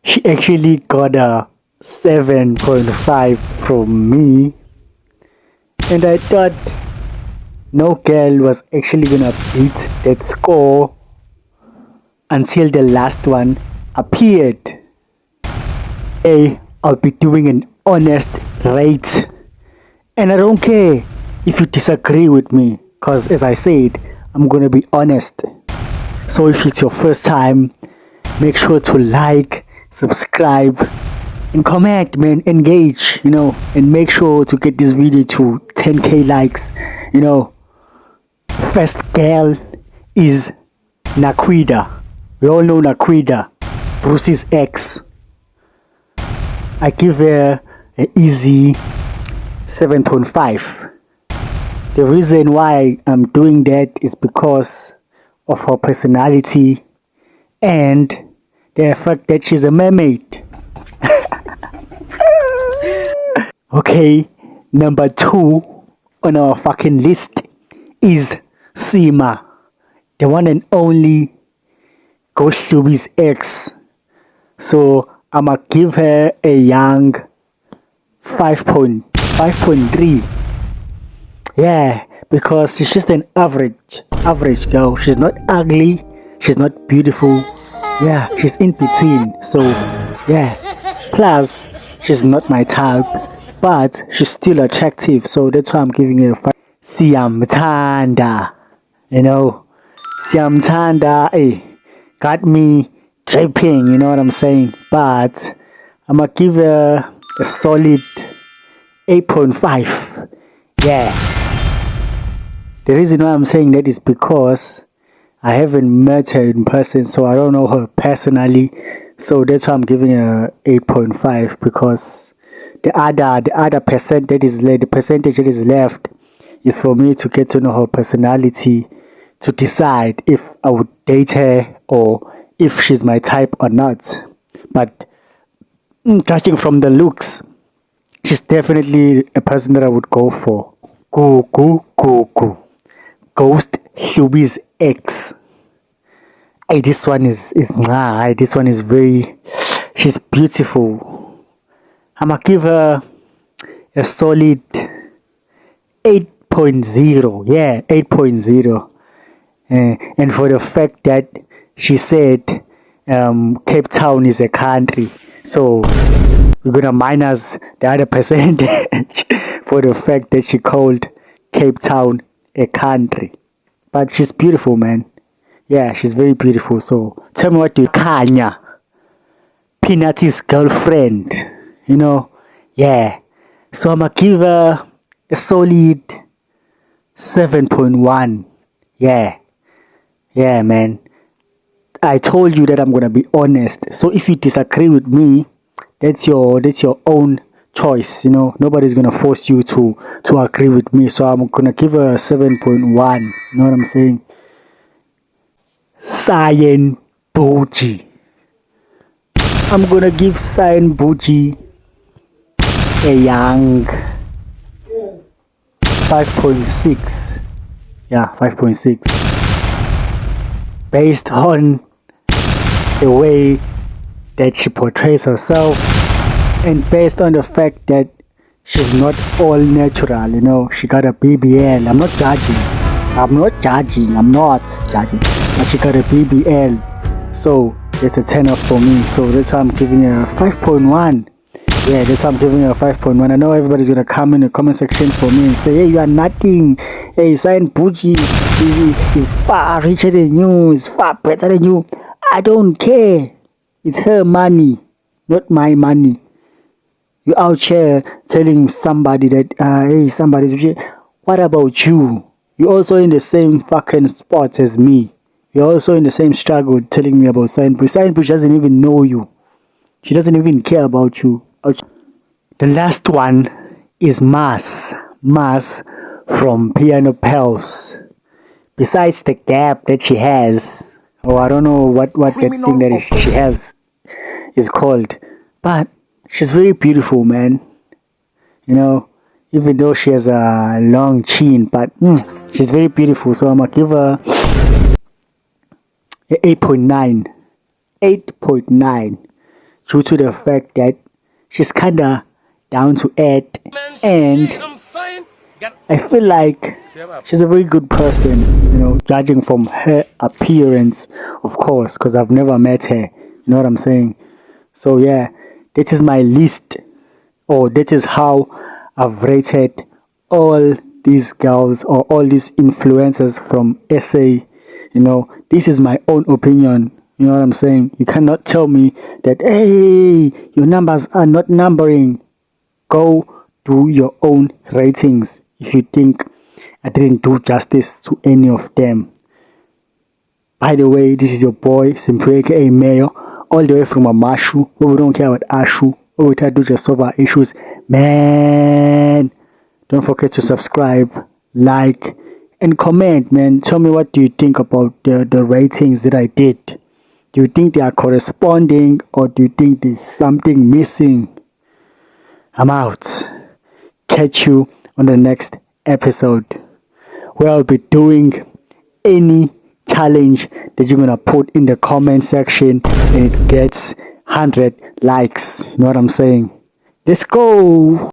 She actually got a 7.5 from me, and I thought no girl was actually gonna beat that score until the last one appeared. I'll be doing an honest rate, and I don't care if you disagree with me, because as I said, I'm gonna be honest. So if it's your first time, make sure to like, subscribe, and comment, man. Engage, and make sure to get this video to 10k likes. First girl is Naquita. We all know Naquita, Bruce's ex. I give her an easy 7.5. The reason why I'm doing that is because of her personality and the fact that she's a mermaid. Okay, number 2 on our fucking list is Sima, the one and only Ghost Shubi's ex. So I'ma give her a young 5.3. Yeah, because she's just an average girl. She's not ugly, she's not beautiful. Yeah, she's in between. So yeah, plus she's not my type, but she's still attractive. So that's why I'm giving her a 5. Siyamthanda, Siyamthanda, got me dripping, you know what I'm saying? But I'ma give her a solid 8.5. Yeah. The reason why I'm saying that is because I haven't met her in person, so I don't know her personally. So that's why I'm giving her 8.5, because the other percentage that is left is for me to get to know her personality, to decide if I would date her or if she's my type or not. But judging from the looks, she's definitely a person that I would go for. Ghost Shubi's ex. This one is this one is she's beautiful. I'ma give her a solid 8.0. Yeah, 8.0. And for the fact that she said Cape Town is a country, so we're gonna minus the other percentage for the fact that she called Cape Town a country. But she's beautiful, man. Yeah, she's very beautiful. So tell me what you Kanya, Peanut's girlfriend. Yeah. So I'ma give her a solid 7.1. Yeah, man. I told you that I'm gonna be honest. So if you disagree with me, that's your own choice. Nobody's gonna force you to agree with me. So I'm gonna give her a 7.1. You know what I'm saying? Cyan Buji. I'm gonna give Cyan Buji a young 5.6. Yeah, 5.6. Based on the way that she portrays herself, and based on the fact that she's not all natural. She got a BBL. I'm not judging, but she got a BBL, so it's a 10 off for me. So that's why I'm giving her a 5.1. Yeah, that's why I'm giving her a 5.1. I know everybody's gonna come in the comment section for me and say, hey, you are nothing. Hey, Cyan Buji is far richer than you, is far better than you. I don't care. It's her money, not my money. You out here telling somebody that, hey, somebody's rich. What about you? You're also in the same fucking spot as me. You're also in the same struggle telling me about Cyan Buji. Cyan Buji doesn't even know you. She doesn't even care about you. The last one is Mars from Piano Pals. Besides the gap that she has, or I don't know what that thing that she has is called, but she's very beautiful, man. Even though she has a long chin, but she's very beautiful. So I'm gonna give her 8.9. 8.9. due to the fact that she's kinda down to earth, and I feel like she's a very good person, judging from her appearance, of course, because I've never met her. You know what I'm saying? So yeah, that is my list, or that is how I've rated all these girls or all these influencers from SA. This is my own opinion. You know what I'm saying? You cannot tell me that, hey, your numbers are not numbering. Go do your own ratings if you think I didn't do justice to any of them. By the way, this is your boy, Simpwe aka Mayor, all the way from Amashu, where we don't care about Ashu, where we try to just solve our issues. Man, don't forget to subscribe, like, and comment, man. Tell me, what do you think about the ratings that I did? Do you think they are corresponding, or do you think there's something missing? I'm out. Catch you on the next episode, where I'll be doing any challenge that you're gonna put in the comment section and it gets 100 likes. You know what I'm saying? Let's go.